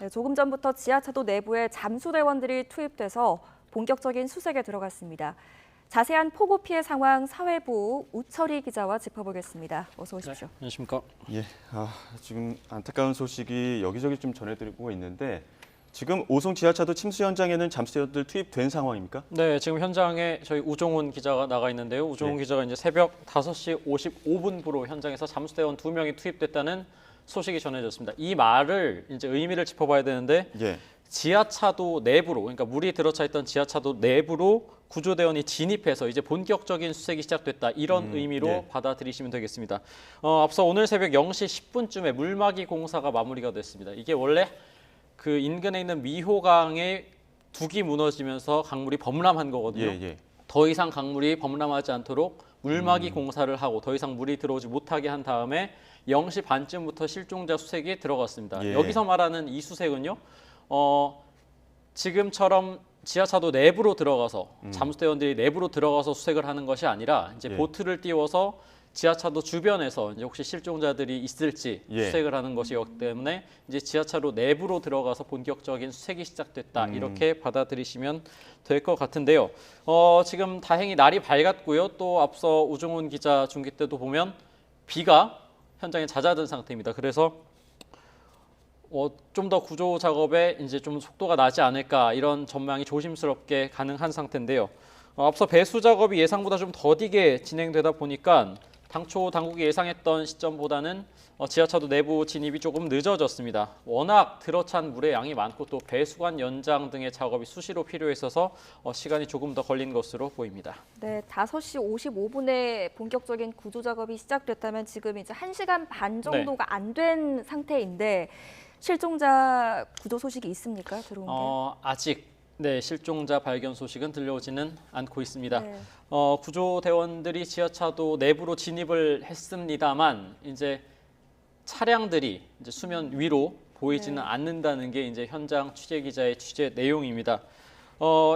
네, 조금 전부터 지하차도 내부에 잠수대원들이 투입돼서 본격적인 수색에 들어갔습니다. 자세한 폭우 피해 상황 사회부 우철희 기자와 짚어보겠습니다. 어서 오십시오. 네, 안녕하십니까. 예, 지금 안타까운 소식이 여기저기 좀 전해드리고 있는데 지금 오송 지하차도 침수 현장에는 잠수대원들 투입된 상황입니까? 네, 지금 현장에 저희 우종훈 기자가 나가 있는데요. 우종훈 기자가 이제 새벽 5시 55분부로 현장에서 잠수대원 2명이 투입됐다는 소식이 전해졌습니다. 이 말을 이제 의미를 짚어봐야 되는데 예. 지하차도 내부로, 그러니까 물이 들어차 있던 지하차도 내부로 구조대원이 진입해서 이제 본격적인 수색이 시작됐다. 이런 의미로 예. 받아들이시면 되겠습니다. 앞서 오늘 새벽 0시 10분쯤에 물막이 공사가 마무리가 됐습니다. 이게 원래 그 인근에 있는 미호강의 둑이 무너지면서 강물이 범람한 거거든요. 예. 더 이상 강물이 범람하지 않도록 물막이 공사를 하고 더 이상 물이 들어오지 못하게 한 다음에 0시 반쯤부터 실종자 수색이 들어갔습니다. 예. 여기서 말하는 이 수색은요. 지금처럼 지하차도 내부로 들어가서 잠수대원들이 내부로 들어가서 수색을 하는 것이 아니라 이제 예. 보트를 띄워서 지하차도 주변에서 이제 혹시 실종자들이 있을지 예. 수색을 하는 것이기 때문에 이제 지하차도 내부로 들어가서 본격적인 수색이 시작됐다. 이렇게 받아들이시면 될 것 같은데요. 지금 다행히 날이 밝았고요. 또 앞서 우종훈 기자 중계 때도 보면 비가 현장에 잦아든 상태입니다. 그래서 좀 더 구조 작업에 이제 좀 속도가 나지 않을까 이런 전망이 조심스럽게 가능한 상태인데요. 앞서 배수 작업이 예상보다 좀 더디게 진행되다 보니까 당초 당국이 예상했던 시점보다는 지하차도 내부 진입이 조금 늦어졌습니다. 워낙 들어찬 물의 양이 많고 또 배수관 연장 등의 작업이 수시로 필요했어서 시간이 조금 더 걸린 것으로 보입니다. 네, 5시 55분에 본격적인 구조 작업이 시작됐다면 지금 이제 1시간 반 정도가 안 된 상태인데 실종자 구조 소식이 있습니까? 들어온 게? 아직 네, 실종자 발견 소식은 들려오지는 않고 있습니다. 네. 구조대원들이 지하차도 내부로 진입을 했습니다만 이제 차량들이 이제 수면 위로 보이지는 않는다는 게 이제 현장 취재 기자의 취재 내용입니다.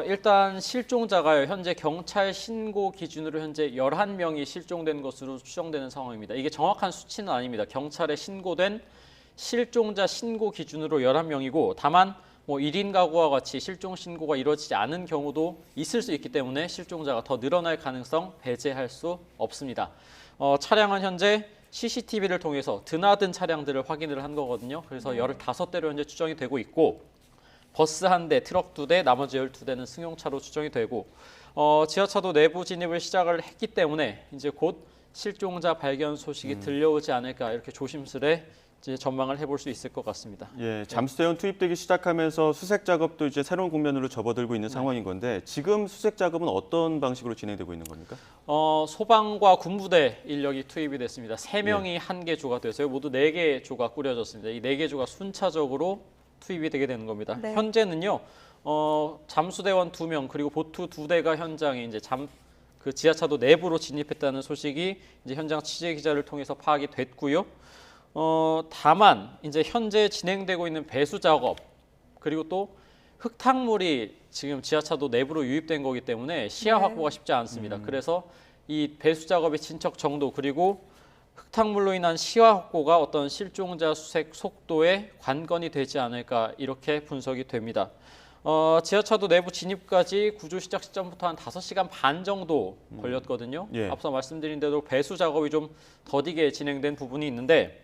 일단 실종자가요. 현재 경찰 신고 기준으로 현재 11명이 실종된 것으로 추정되는 상황입니다. 이게 정확한 수치는 아닙니다. 경찰에 신고된 실종자 신고 기준으로 11명이고 다만 1인 가구와 같이 실종 신고가 이루어지지 않은 경우도 있을 수 있기 때문에 실종자가 더 늘어날 가능성 배제할 수 없습니다. 차량은 현재 CCTV를 통해서 드나든 차량들을 확인을 한 거거든요. 그래서 15대로 현재 추정이 되고 있고 버스 1대, 트럭 2대, 나머지 12대는 승용차로 추정이 되고 지하차도 내부 진입을 시작을 했기 때문에 이제 곧 실종자 발견 소식이 들려오지 않을까 이렇게 조심스레 이제 전망을 해볼 수 있을 것 같습니다. 예, 잠수대원 투입되기 시작하면서 수색 작업도 이제 새로운 국면으로 접어들고 있는 상황인 건데 지금 수색 작업은 어떤 방식으로 진행되고 있는 겁니까? 소방과 군부대 인력이 투입이 됐습니다. 3명이 한 개 조가 됐어요. 모두 4개 조가 꾸려졌습니다. 이 4개 조가 순차적으로 투입이 되게 되는 겁니다. 네. 현재는요, 잠수대원 2명 그리고 보트 2대가 현장에 이제 그 지하차도 내부로 진입했다는 소식이 이제 현장 취재 기자를 통해서 파악이 됐고요. 다만 이제 현재 진행되고 있는 배수 작업 그리고 또 흙탕물이 지금 지하차도 내부로 유입된 거기 때문에 시야 확보가 쉽지 않습니다. 그래서 이 배수 작업의 진척 정도 그리고 흙탕물로 인한 시야 확보가 어떤 실종자 수색 속도에 관건이 되지 않을까 이렇게 분석이 됩니다. 지하차도 내부 진입까지 구조 시작 시점부터 한 5시간 반 정도 걸렸거든요. 예. 앞서 말씀드린 대로 배수 작업이 좀 더디게 진행된 부분이 있는데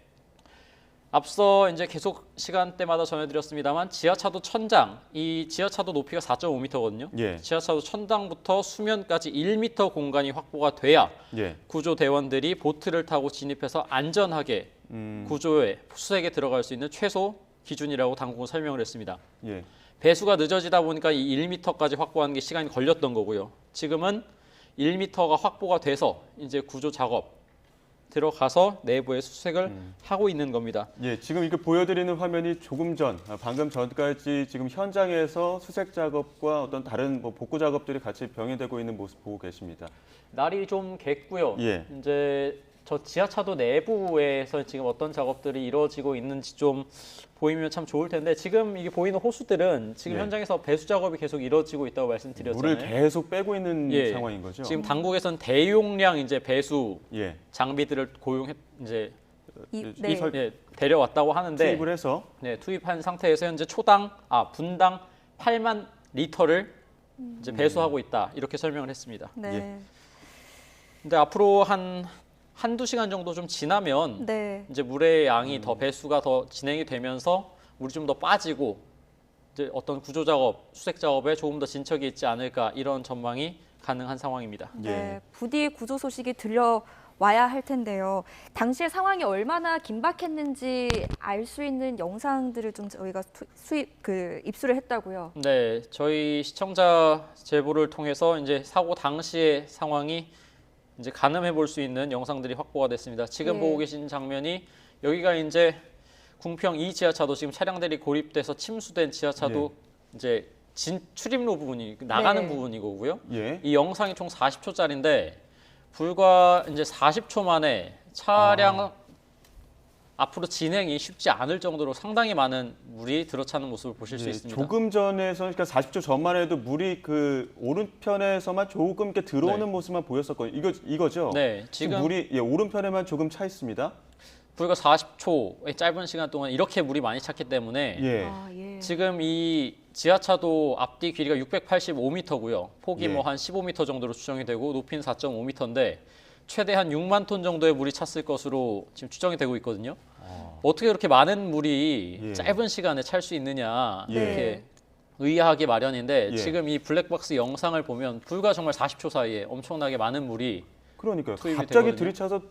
앞서 이제 계속 시간대마다 전해드렸습니다만 지하차도 천장, 이 지하차도 높이가 4.5m거든요. 예. 지하차도 천장부터 수면까지 1m 공간이 확보가 돼야 예. 구조대원들이 보트를 타고 진입해서 안전하게 구조에 수색에 들어갈 수 있는 최소 기준이라고 당국은 설명을 했습니다. 예. 배수가 늦어지다 보니까 이 1m까지 확보하는 게 시간이 걸렸던 거고요. 지금은 1m가 확보가 돼서 이제 구조 작업 들어가서 내부의 수색을 하고 있는 겁니다. 예, 지금 이렇게 보여드리는 화면이 조금 전, 방금 전까지 지금 현장에서 수색 작업과 어떤 다른 복구 작업들이 같이 병행되고 있는 모습 보고 계십니다. 날이 좀 겠고요. 예. 이제 저 지하차도 내부에서 지금 어떤 작업들이 이루어지고 있는지 좀 보이면 참 좋을 텐데 지금 이게 보이는 호수들은 지금 예. 현장에서 배수 작업이 계속 이루어지고 있다고 말씀드렸잖아요. 물을 계속 빼고 있는 예. 상황인 거죠? 지금 당국에서는 대용량 이제 배수 예. 장비들을 이제 네. 네, 데려왔다고 하는데 투입을 해서 네, 투입한 상태에서 현재 분당 8만 리터를 이제 배수하고 있다. 이렇게 설명을 했습니다. 네. 예. 근데 앞으로 한두 시간 정도 좀 지나면 네. 이제 물의 양이 더 배수가 더 진행이 되면서 물이 좀 더 빠지고 이제 어떤 구조 작업, 수색 작업에 조금 더 진척이 있지 않을까 이런 전망이 가능한 상황입니다. 네. 예. 부디 구조 소식이 들려와야 할 텐데요. 당시의 상황이 얼마나 긴박했는지 알 수 있는 영상들을 좀 저희가 입수를 했다고요. 네, 저희 시청자 제보를 통해서 이제 사고 당시의 상황이 이제 가늠해 볼 수 있는 영상들이 확보가 됐습니다. 지금 예. 보고 계신 장면이 여기가 이제 궁평 2 지하차도 지금 차량들이 고립돼서 침수된 지하차도 이제 출입로 부분이 나가는 네. 부분이고요. 예. 이 영상이 총 40초짜리인데 불과 이제 40초 만에 차량 앞으로 진행이 쉽지 않을 정도로 상당히 많은 물이 들어차는 모습을 보실 수 예, 있습니다. 조금 전에서 그러니까 40초 전만 해도 물이 그 오른편에서만 조금 이렇게 들어오는 네. 모습만 보였었거든요. 이거죠? 네, 지금 지금 물이 오른편에만 조금 차 있습니다. 불과 40초의 짧은 시간 동안 이렇게 물이 많이 찼기 때문에 예. 아, 예. 지금 이 지하차도 앞뒤 길이가 685m고요. 폭이 예. 뭐 한 15m 정도로 추정이 되고 높이는 4.5m인데 최대 한 6만 톤 정도의 물이 찼을 것으로 지금 추정이 되고 있거든요. 어떻게 그렇게 많은 물이 예. 짧은 시간에 찰 수 있느냐 예. 이렇게 의아하기 마련인데 예. 지금 이 블랙박스 영상을 보면 불과 정말 40초 사이에 엄청나게 많은 물이 그러니까요. 투입이 갑자기 되거든요. 들이차서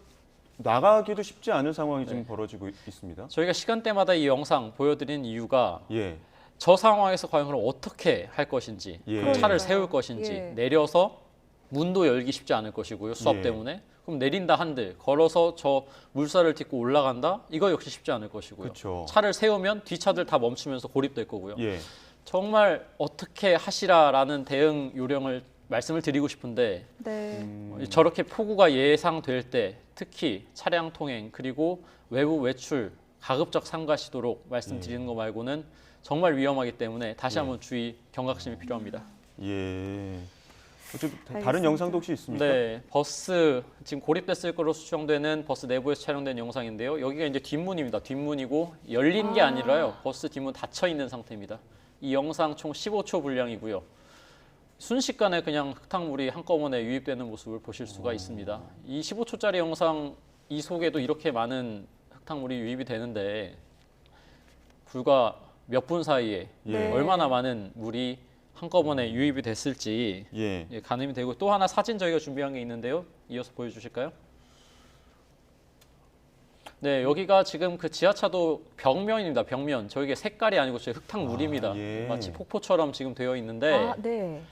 나가기도 쉽지 않은 상황이 지금 네. 벌어지고 있습니다. 저희가 시간대마다 이 영상 보여드린 이유가 예. 저 상황에서 과연 그럼 어떻게 할 것인지 예. 차를 그러니까요. 세울 것인지 예. 내려서 문도 열기 쉽지 않을 것이고요. 수압 예. 때문에. 그럼 내린다 한들 걸어서 저 물살을 딛고 올라간다? 이거 역시 쉽지 않을 것이고요. 그렇죠. 차를 세우면 뒷차들 다 멈추면서 고립될 거고요. 예. 정말 어떻게 하시라라는 대응 요령을 말씀을 드리고 싶은데 네. 저렇게 폭우가 예상될 때 특히 차량 통행 그리고 외부 외출 가급적 삼가시도록 말씀드리는 거 말고는 정말 위험하기 때문에 다시 한번 주의 경각심이 필요합니다. 예. 다른 알겠습니다. 영상도 혹시 있습니까? 네, 버스 지금 고립됐을 거로 추정되는 버스 내부에서 촬영된 영상인데요. 여기가 이제 뒷문입니다. 뒷문이고 열린 게 아니라요. 버스 뒷문 닫혀 있는 상태입니다. 이 영상 총 15초 분량이고요. 순식간에 그냥 흙탕물이 한꺼번에 유입되는 모습을 보실 수가 있습니다. 이 15초짜리 영상 이 속에도 이렇게 많은 흙탕물이 유입이 되는데 불과 몇 분 사이에 예. 얼마나 많은 물이 한꺼번에 유입이 됐을지 예. 가늠이 되고 또 하나 사진 저희가 준비한 게 있는데요. 이어서 보여주실까요? 네, 여기가 지금 그 지하차도 벽면입니다. 벽면. 저게 색깔이 아니고 저희 흙탕물입니다. 아, 예. 마치 폭포처럼 지금 되어 있는데 아, 네.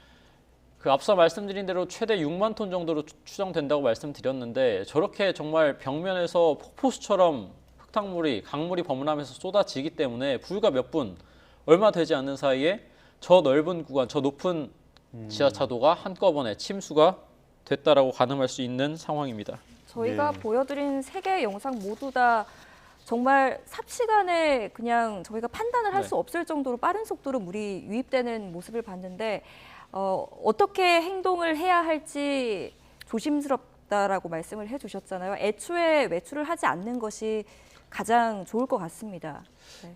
그 앞서 말씀드린 대로 최대 6만 톤 정도로 추정된다고 말씀드렸는데 저렇게 정말 벽면에서 폭포수처럼 흙탕물이 강물이 범람해서 쏟아지기 때문에 불과 몇 분 얼마 되지 않는 사이에 저 넓은 구간, 저 높은 지하차도가 한꺼번에 침수가 됐다라고 가늠할 수 있는 상황입니다. 저희가 예. 보여드린 세 개의 영상 모두 다 정말 삽시간에 그냥 저희가 판단을 할 네. 수 없을 정도로 빠른 속도로 물이 유입되는 모습을 봤는데 어떻게 행동을 해야 할지 조심스럽다라고 말씀을 해주셨잖아요. 애초에 외출을 하지 않는 것이 가장 좋을 것 같습니다.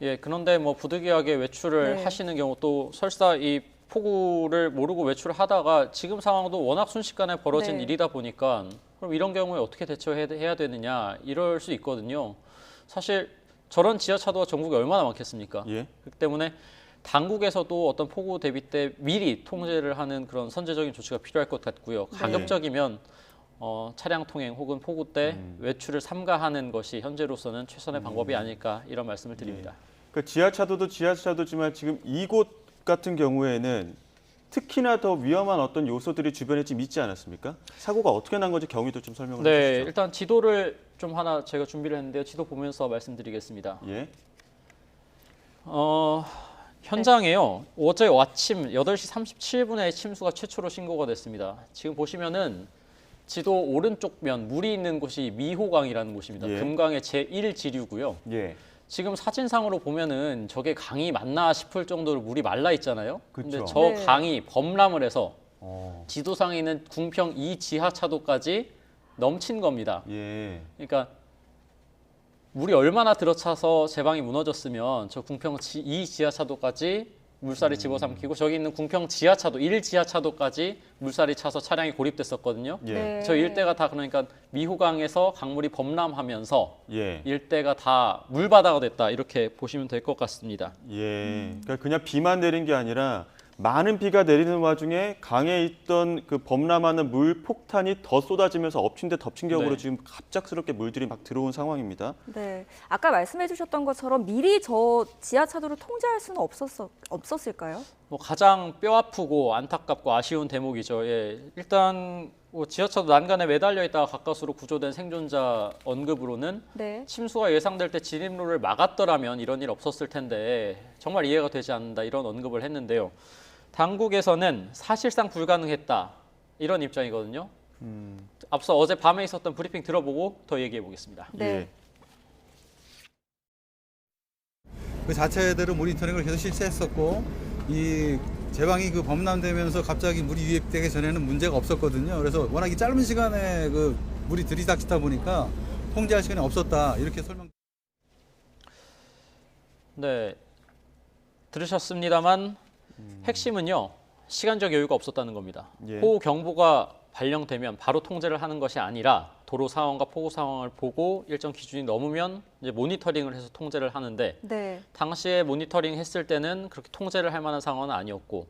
예, 그런데 뭐 부득이하게 외출을 네. 하시는 경우 또 설사 이 폭우를 모르고 외출을 하다가 지금 상황도 워낙 순식간에 벌어진 네. 일이다 보니까 그럼 이런 경우에 어떻게 대처해야 되느냐 이럴 수 있거든요. 사실 저런 지하차도가 전국에 얼마나 많겠습니까? 예. 그렇기 때문에 당국에서도 어떤 폭우 대비 때 미리 통제를 하는 그런 선제적인 조치가 필요할 것 같고요. 네. 가급적이면 차량 통행 혹은 폭우 때 외출을 삼가하는 것이 현재로서는 최선의 방법이 아닐까 이런 말씀을 드립니다. 그 지하차도도 지하차도지만 지금 이곳 같은 경우에는 특히나 더 위험한 어떤 요소들이 주변에 좀 있지 않았습니까? 사고가 어떻게 난 건지 경위도 좀 설명을 네, 해주시죠. 일단 지도를 좀 하나 제가 준비를 했는데요. 지도 보면서 말씀드리겠습니다. 예. 현장에요. 어제 아침 8시 37분에 침수가 최초로 신고가 됐습니다. 지금 보시면은 지도 오른쪽 면 물이 있는 곳이 미호강이라는 곳입니다. 예. 금강의 제1지류고요. 예. 지금 사진상으로 보면은 저게 강이 맞나 싶을 정도로 물이 말라 있잖아요. 근데 그쵸. 저 네. 강이 범람을 해서 지도상에 지도상에 있는 궁평 2 지하차도까지 넘친 겁니다. 예. 그러니까 물이 얼마나 들어차서 제방이 무너졌으면 저 궁평 2 지하차도까지 물살이 집어삼키고 저기 있는 궁평 지하차도 1 지하차도까지 물살이 차서 차량이 고립됐었거든요. 예. 네. 저 일대가 다 그러니까 미호강에서 강물이 범람하면서 예. 일대가 다 물바다가 됐다 이렇게 보시면 될 것 같습니다. 예. 그러니까 그냥 비만 내린 게 아니라 많은 비가 내리는 와중에 강에 있던 그 범람하는 물 폭탄이 더 쏟아지면서 엎친 데 덮친 격으로 네. 지금 갑작스럽게 물들이 막 들어온 상황입니다. 네. 아까 말씀해 주셨던 것처럼 미리 저 지하차도를 통제할 수는 없었을까요? 뭐 가장 뼈 아프고 안타깝고 아쉬운 대목이죠. 예. 일단 뭐 지하차도 난간에 매달려 있다가 가까스로 구조된 생존자 언급으로는 네. 침수가 예상될 때 진입로를 막았더라면 이런 일 없었을 텐데 정말 이해가 되지 않는다 이런 언급을 했는데요. 당국에서는 사실상 불가능했다 이런 입장이거든요. 앞서 어제 밤에 있었던 브리핑 들어보고 더 얘기해 보겠습니다. 네. 예. 그 자체대로 모니터링을 계속 실시했었고 이 제방이 그 범람되면서 갑자기 물이 유입되기 전에는 문제가 없었거든요. 그래서 워낙 이 짧은 시간에 그 물이 들이닥치다 보니까 통제할 시간이 없었다 이렇게 설명. 네, 들으셨습니다만 핵심은요 시간적 여유가 없었다는 겁니다. 예. 호우 경보가 발령되면 바로 통제를 하는 것이 아니라 도로 상황과 폭우 상황을 보고 일정 기준이 넘으면 이제 모니터링을 해서 통제를 하는데 네. 당시에 모니터링 했을 때는 그렇게 통제를 할 만한 상황은 아니었고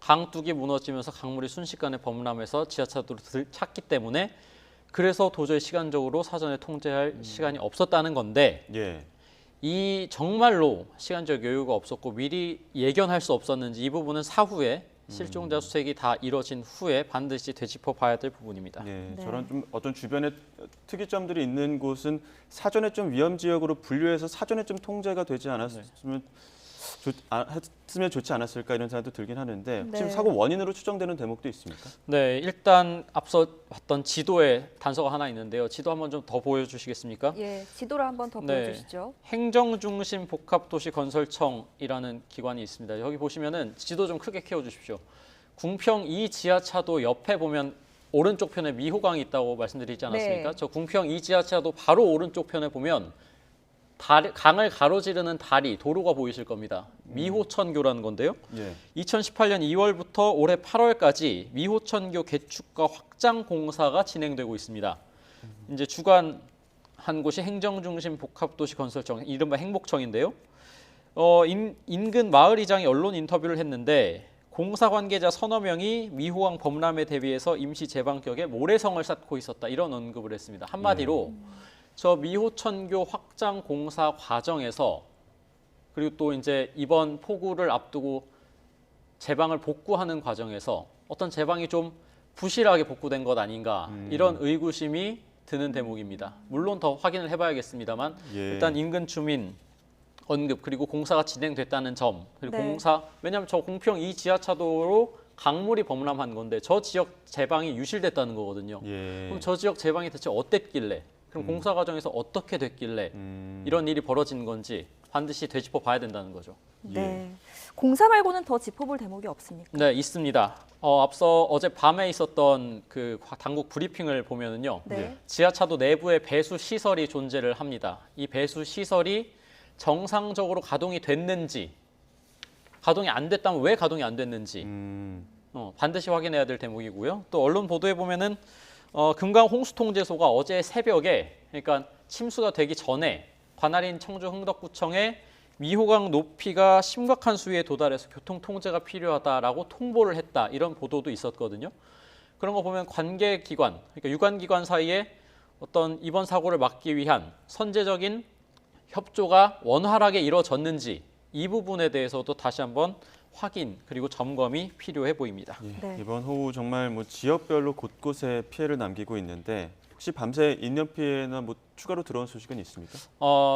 강둑이 무너지면서 강물이 순식간에 범람해서 지하차도로 찼기 때문에 그래서 도저히 시간적으로 사전에 통제할 시간이 없었다는 건데 예. 이 정말로 시간적 여유가 없었고 미리 예견할 수 없었는지 이 부분은 사후에 실종자 수색이 다 이뤄진 후에 반드시 되짚어 봐야 될 부분입니다. 예, 네. 저런 좀 어떤 주변에 특이점들이 있는 곳은 사전에 좀 위험 지역으로 분류해서 사전에 좀 통제가 되지 않았으면 했으면 좋지 않았을까 이런 생각도 들긴 하는데 혹시 네. 사고 원인으로 추정되는 대목도 있습니까? 네, 일단 앞서 봤던 지도에 단서가 하나 있는데요. 지도 한번 좀 더 보여주시겠습니까? 예. 지도를 한번 더 네. 보여주시죠. 행정중심 복합도시건설청이라는 기관이 있습니다. 여기 보시면은 지도 좀 크게 키워주십시오. 궁평 2 지하차도 옆에 보면 오른쪽 편에 미호강이 있다고 말씀드리지 않았습니까? 네. 저 궁평 2 지하차도 바로 오른쪽 편에 보면 강을 가로지르는 다리, 도로가 보이실 겁니다. 미호천교라는 건데요. 예. 2018년 2월부터 올해 8월까지 미호천교 개축과 확장 공사가 진행되고 있습니다. 이제 주관한 곳이 행정중심 복합도시건설청, 이른바 행복청인데요. 인근 마을이장이 언론 인터뷰를 했는데 공사 관계자 서너 명이 미호강 범람에 대비해서 임시 제방격에 모래성을 쌓고 있었다 이런 언급을 했습니다. 한마디로 저 미호천교 확장 공사 과정에서 그리고 또 이제 이번 폭우를 앞두고 제방을 복구하는 과정에서 어떤 제방이 좀 부실하게 복구된 것 아닌가 이런 의구심이 드는 대목입니다. 물론 더 확인을 해봐야겠습니다만 예. 일단 인근 주민 언급 그리고 공사가 진행됐다는 점 그리고 네. 왜냐하면 저 궁평 2 지하차도로 강물이 범람한 건데 저 지역 제방이 유실됐다는 거거든요. 예. 그럼 저 지역 제방이 대체 어땠길래 그럼 공사 과정에서 어떻게 됐길래 이런 일이 벌어진 건지 반드시 되짚어 봐야 된다는 거죠. 네. 공사 말고는 더 짚어볼 대목이 없습니까? 네, 있습니다. 앞서 어제 밤에 있었던 그 당국 브리핑을 보면은요. 네. 지하차도 내부에 배수 시설이 존재를 합니다. 이 배수 시설이 정상적으로 가동이 됐는지, 가동이 안 됐다면 왜 가동이 안 됐는지 반드시 확인해야 될 대목이고요. 또 언론 보도에 보면은 금강 홍수통제소가 어제 새벽에 그러니까 침수가 되기 전에 관할인 청주 흥덕구청에 미호강 높이가 심각한 수위에 도달해서 교통 통제가 필요하다라고 통보를 했다 이런 보도도 있었거든요. 그런 거 보면 관계기관, 그러니까 유관기관 사이에 어떤 이번 사고를 막기 위한 선제적인 협조가 원활하게 이루어졌는지 이 부분에 대해서도 다시 한번 확인 그리고 점검이 필요해 보입니다. 예. 네. 이번 호우 정말 뭐 지역별로 곳곳에 피해를 남기고 있는데 혹시 밤새 인명 피해나 뭐 추가로 들어온 소식은 있습니까?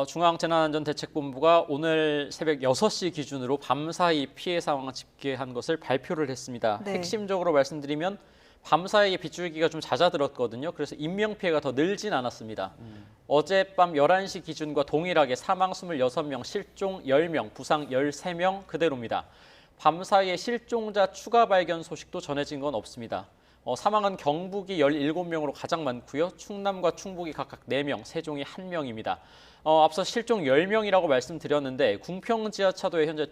중앙재난안전대책본부가 오늘 새벽 6시 기준으로 밤사이 피해 상황을 집계한 것을 발표를 했습니다. 네. 핵심적으로 말씀드리면 밤사이에 빗줄기가 좀 잦아들었거든요. 그래서 인명피해가 더 늘진 않았습니다. 어젯밤 11시 기준과 동일하게 사망 26명, 실종 10명, 부상 13명 그대로입니다. 밤사이에 실종자 추가 발견 소식도 전해진 건 없습니다. 사망은 경북이 17명으로 가장 많고요. 충남과 충북이 각각 4명, 세종이 1명입니다. 앞서 실종 10명이라고 말씀드렸는데 궁평 지하차도에 현재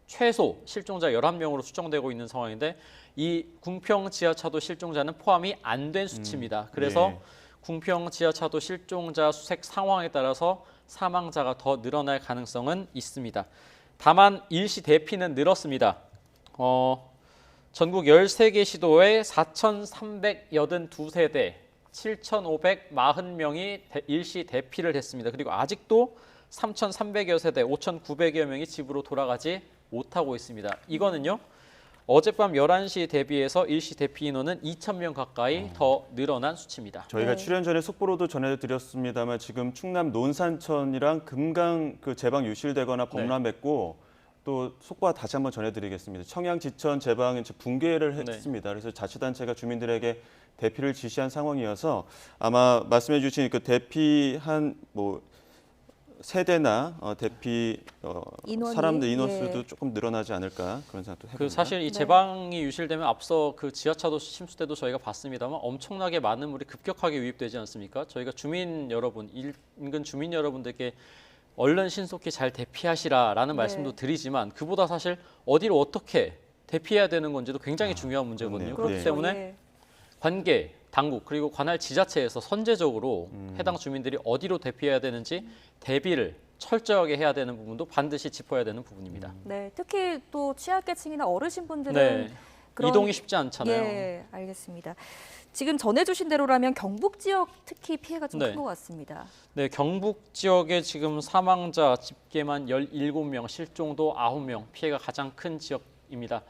최소 실종자 11명으로 추정되고 있는 상황인데 이 궁평 지하차도 실종자는 포함이 안 된 수치입니다. 그래서 예. 궁평 지하차도 실종자 수색 상황에 따라서 사망자가 더 늘어날 가능성은 있습니다. 다만 일시 대피는 늘었습니다. 전국 13개 시도에 4,382세대 7,540명이 일시 대피를 했습니다. 그리고 아직도 3,300여 세대 5,900여 명이 집으로 돌아가지 못하고 있습니다. 이거는요. 어젯밤 11시 대비해서 일시 대피 인원은 2,000명 가까이 더 늘어난 수치입니다. 저희가 네. 출연 전에 속보로도 전해드렸습니다만 지금 충남 논산천이랑 금강 그 제방 유실되거나 범람했고 또 속보와 다시 한번 전해드리겠습니다. 청양 지천 제방은 붕괴를 했습니다. 그래서 자치단체가 주민들에게 대피를 지시한 상황이어서 아마 말씀해주신 그 대피한 뭐 세대나 대피 인원이, 사람들 인원수도 예. 조금 늘어나지 않을까 그런 생각도 해봅니다. 사실 이 네. 제방이 유실되면 앞서 그 지하차도 침수 때도 저희가 봤습니다만 엄청나게 많은 물이 급격하게 유입되지 않습니까? 저희가 주민 여러분, 인근 주민 여러분들께 얼른 신속히 잘 대피하시라라는 네. 말씀도 드리지만 그보다 사실 어디로 어떻게 대피해야 되는 건지도 굉장히 중요한 문제거든요. 그렇네요. 그렇기 네. 때문에 예. 관계, 당국 그리고 관할 지자체에서 선제적으로 해당 주민들이 어디로 대피해야 되는지 대비를 철저하게 해야 되는 부분도 반드시 짚어야 되는 부분입니다. 네, 특히 또 취약계층이나 어르신분들은 네, 그런- 이동이 쉽지 않잖아요. 예, 알겠습니다. 지금 전해주신 대로라면 경북 지역 특히 피해가 좀 네. 큰 것 같습니다. 네, 경북 지역에 지금 사망자 집계만 17명, 실종도 9명, 피해가 가장 큰 지역입니다.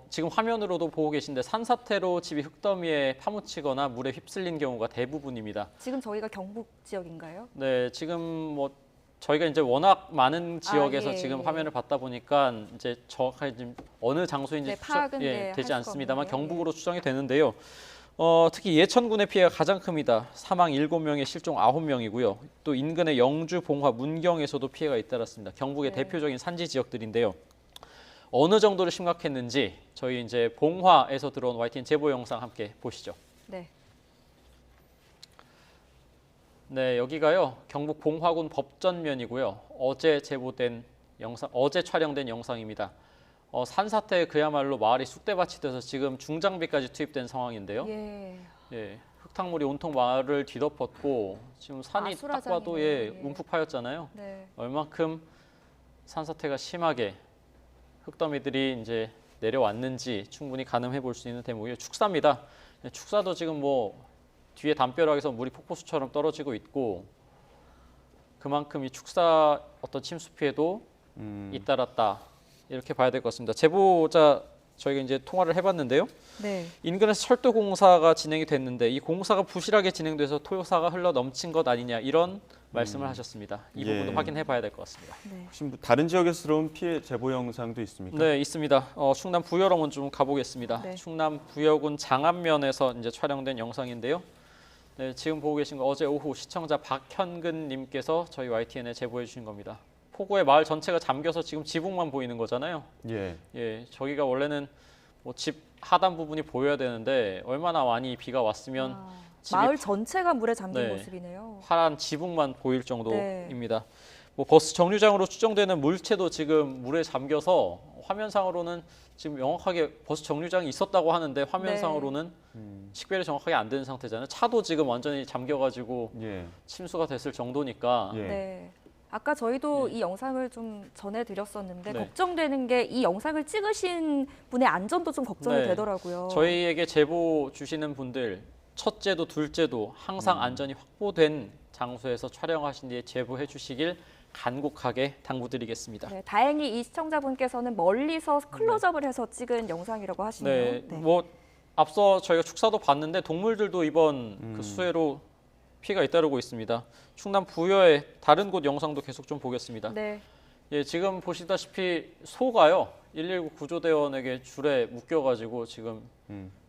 지금 화면으로도 보고 계신데 산사태로 집이 흙더미에 파묻히거나 물에 휩쓸린 경우가 대부분입니다. 지금 저희가 경북 지역인가요? 네, 지금 뭐 저희가 이제 워낙 많은 지역에서 예, 지금 예. 화면을 봤다 보니까 이제 정확하게 지금 어느 장소인지 네, 파악은 네, 할 되지 수가 않습니다만 없는데요. 경북으로 추정이 되는데요. 특히 예천군의 피해가 가장 큽니다. 사망 7명에 실종 9명이고요. 또 인근의 영주, 봉화, 문경에서도 피해가 잇따랐습니다. 경북의 네. 대표적인 산지 지역들인데요. 어느 정도로 심각했는지 저희 이제 봉화에서 들어온 YTN 제보 영상 함께 보시죠. 네. 네, 여기가요. 경북 봉화군 법전면이고요. 어제 제보된 영상, 어제 촬영된 영상입니다. 산사태 그야말로 마을이 쑥대밭이 돼서 지금 중장비까지 투입된 상황인데요. 예. 예, 흙탕물이 온통 마을을 뒤덮었고 지금 산이 딱 봐도 예, 아수라장이네요. 예. 움푹 파였잖아요. 네. 얼만큼 산사태가 심하게 흙더미들이 이제 내려왔는지 충분히 가늠해 볼 수 있는 대목이에요. 축사입니다. 축사도 지금 뭐 뒤에 담벼락에서 물이 폭포수처럼 떨어지고 있고 그만큼 이 축사 어떤 침수 피해도 잇따랐다 이렇게 봐야 될 것 같습니다. 제보자 저희가 이제 통화를 해봤는데요. 네. 인근에서 철도 공사가 진행이 됐는데 이 공사가 부실하게 진행돼서 토요사가 흘러 넘친 것 아니냐 이런 말씀을 하셨습니다. 이 예. 부분도 확인해 봐야 될 것 같습니다. 네. 혹시 뭐 다른 지역에서 들어온 피해 제보 영상도 있습니까? 네, 있습니다. 충남 부여령은 좀 가보겠습니다. 네. 충남 부여군 장안면에서 이제 촬영된 영상인데요. 네, 지금 보고 계신 거 어제 오후 시청자 박현근님께서 저희 YTN에 제보해 주신 겁니다. 폭우에 마을 전체가 잠겨서 지금 지붕만 보이는 거잖아요. 예. 예, 저기가 원래는 뭐 집 하단 부분이 보여야 되는데 얼마나 많이 비가 왔으면 아, 집이 마을 전체가 물에 잠긴 네. 모습이네요. 파란 지붕만 보일 네. 정도입니다. 뭐 버스 정류장으로 추정되는 물체도 지금 물에 잠겨서 화면상으로는 지금 명확하게 버스 정류장이 있었다고 하는데 화면상으로는 식별이 정확하게 안 되는 상태잖아요. 차도 지금 완전히 잠겨가지고 예. 침수가 됐을 정도니까 예. 네. 아까 저희도 이 영상을 좀 전해드렸었는데 네. 걱정되는 게 이 영상을 찍으신 분의 안전도 좀 걱정이 네. 되더라고요. 저희에게 제보 주시는 분들 첫째도 둘째도 항상 안전이 확보된 장소에서 촬영하신 뒤에 제보해 주시길 간곡하게 당부드리겠습니다. 네, 다행히 이 시청자분께서는 멀리서 클로즈업을 해서 찍은 영상이라고 하시네요. 네, 뭐 앞서 저희가 축사도 봤는데 동물들도 이번 그 수해로 피해가 잇따르고 있습니다. 충남 부여의 다른 곳 영상도 계속 좀 보겠습니다. 네. 예, 지금 보시다시피 소가요. 119 구조대원에게 줄에 묶여가지고 지금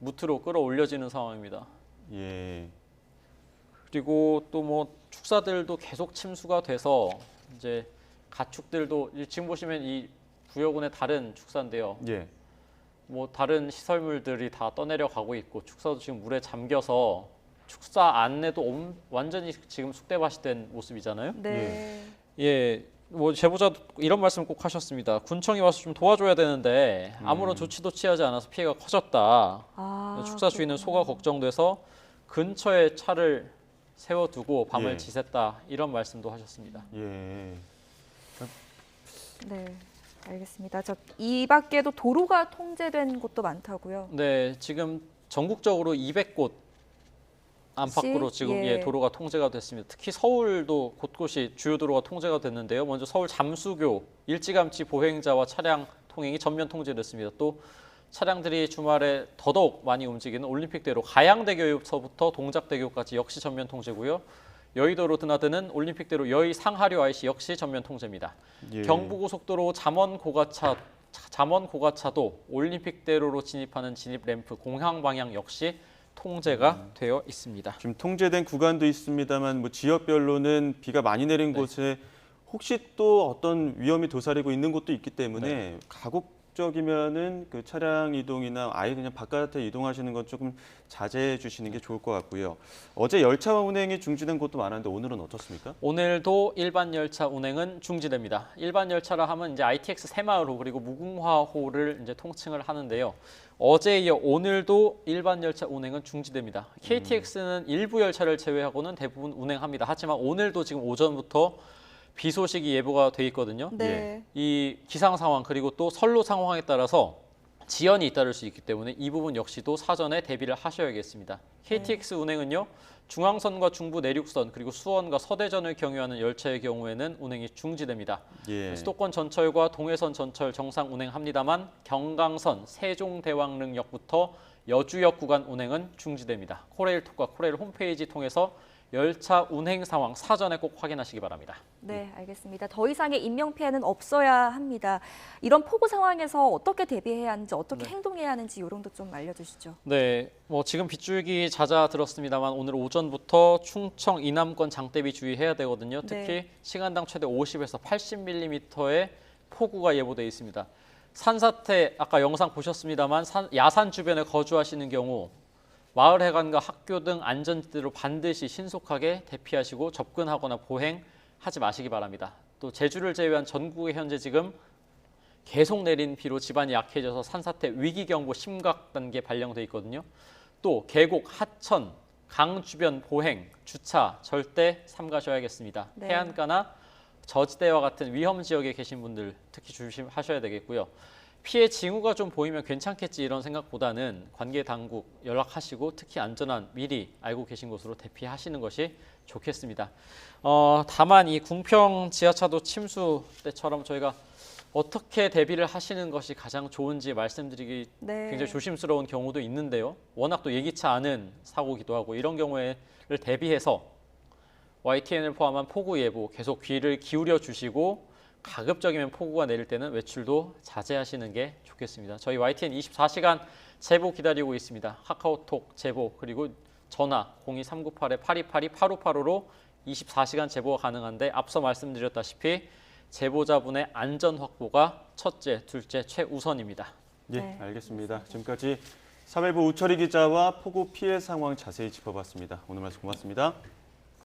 무트로 끌어올려지는 상황입니다. 예. 그리고 또 뭐 축사들도 계속 침수가 돼서 이제 가축들도 지금 보시면 이 부여군의 다른 축사인데요. 예. 뭐 다른 시설물들이 다 떠내려가고 있고 축사도 지금 물에 잠겨서 축사 안내도 완전히 지금 쑥대밭이 모습이잖아요. 네. 예, 뭐 제보자도 이런 말씀 꼭 하셨습니다. 군청이 와서 좀 도와줘야 되는데 아무런 조치도 취하지 않아서 피해가 커졌다. 아, 축사 주인은 소가 걱정돼서 근처에 차를 세워두고 밤을 예. 지샜다. 이런 말씀도 하셨습니다. 예. 네. 알겠습니다. 이 밖에도 도로가 통제된 곳도 많다고요. 네, 지금 전국적으로 200곳 안팎으로 지금 예. 도로가 통제가 됐습니다. 특히 서울도 곳곳이 주요 도로가 통제가 됐는데요. 먼저 서울 잠수교 일찌감치 보행자와 차량 통행이 전면 통제됐습니다. 또 차량들이 주말에 더더욱 많이 움직이는 올림픽대로 가양대교에서부터 동작대교까지 역시 전면 통제고요. 여의도로 드나드는 올림픽대로 여의 상하류 IC 역시 전면 통제입니다. 예. 경부고속도로 잠원 고가차도 올림픽대로로 진입하는 진입 램프 공항 방향 역시 통제가 되어 있습니다. 지금 통제된 구간도 있습니다만 뭐 지역별로는 비가 많이 내린 곳에 혹시 또 어떤 위험이 도사리고 있는 곳도 있기 때문에 가급적이면은 그 차량 이동이나 아예 그냥 바깥에 이동하시는 건 조금 자제해 주시는 게 좋을 것 같고요. 어제 열차 운행이 중지된 곳도 많았는데 오늘은 어떻습니까? 오늘도 일반 열차 운행은 중지됩니다. 일반 열차라 하면 이제 ITX 새마을호 그리고 무궁화호를 이제 통칭을 하는데요. 어제에 이어 오늘도 일반 열차 운행은 중지됩니다. KTX는 일부 열차를 제외하고는 대부분 운행합니다. 하지만 오늘도 지금 오전부터 비 소식이 예보가 돼 있거든요. 네. 이 기상 상황 그리고 또 선로 상황에 따라서 지연이 잇따를 수 있기 때문에 이 부분 역시도 사전에 대비를 하셔야겠습니다. KTX 운행은요. 중앙선과 중부 내륙선 그리고 수원과 서대전을 경유하는 열차의 경우에는 운행이 중지됩니다. 예. 수도권 전철과 동해선 전철 정상 운행합니다만 경강선 세종대왕릉역부터 여주역 구간 운행은 중지됩니다. 코레일톡과 코레일 홈페이지 통해서 열차 운행 상황 사전에 꼭 확인하시기 바랍니다. 네, 알겠습니다. 더 이상의 인명피해는 없어야 합니다. 이런 폭우 상황에서 어떻게 대비해야 하는지, 어떻게 행동해야 하는지 요령도 좀 알려주시죠. 네, 뭐 지금 빗줄기 잦아들었습니다만 오늘 오전부터 충청 이남권 장대비 주의해야 되거든요. 특히 네. 시간당 최대 50에서 80mm의 폭우가 예보돼 있습니다. 산사태 아까 영상 보셨습니다만 야산 주변에 거주하시는 경우 마을 해관과 학교 등 안전지대로 반드시 신속하게 대피하시고 접근하거나 보행하지 마시기 바랍니다. 또 제주를 제외한 전국에 현재 지금 계속 내린 비로 지반이 약해져서 산사태 위기경보 심각 단계 발령돼 있거든요. 또 계곡, 하천, 강 주변 보행, 주차 절대 삼가셔야겠습니다. 네. 해안가나 저지대와 같은 위험 지역에 계신 분들 특히 조심하셔야 되겠고요. 피해 징후가 좀 보이면 괜찮겠지 이런 생각보다는 관계 당국 연락하시고 특히 안전한 미리 알고 계신 곳으로 대피하시는 것이 좋겠습니다. 다만 이 궁평 지하차도 침수 때처럼 저희가 어떻게 대비를 하시는 것이 가장 좋은지 말씀드리기 네. 굉장히 조심스러운 경우도 있는데요. 워낙 또 예기치 않은 사고기도 하고 이런 경우를 대비해서 YTN을 포함한 폭우 예보 계속 귀를 기울여 주시고 가급적이면 폭우가 내릴 때는 외출도 자제하시는 게 좋겠습니다. 저희 YTN 24시간 제보 기다리고 있습니다. 카카오톡 제보 그리고 전화 02398-8282-8585로 24시간 제보가 가능한데 앞서 말씀드렸다시피 제보자분의 안전 확보가 첫째, 둘째, 최우선입니다. 예, 네, 알겠습니다. 지금까지 사회부 우철희 기자와 폭우 피해 상황 자세히 짚어봤습니다. 오늘 말씀 고맙습니다.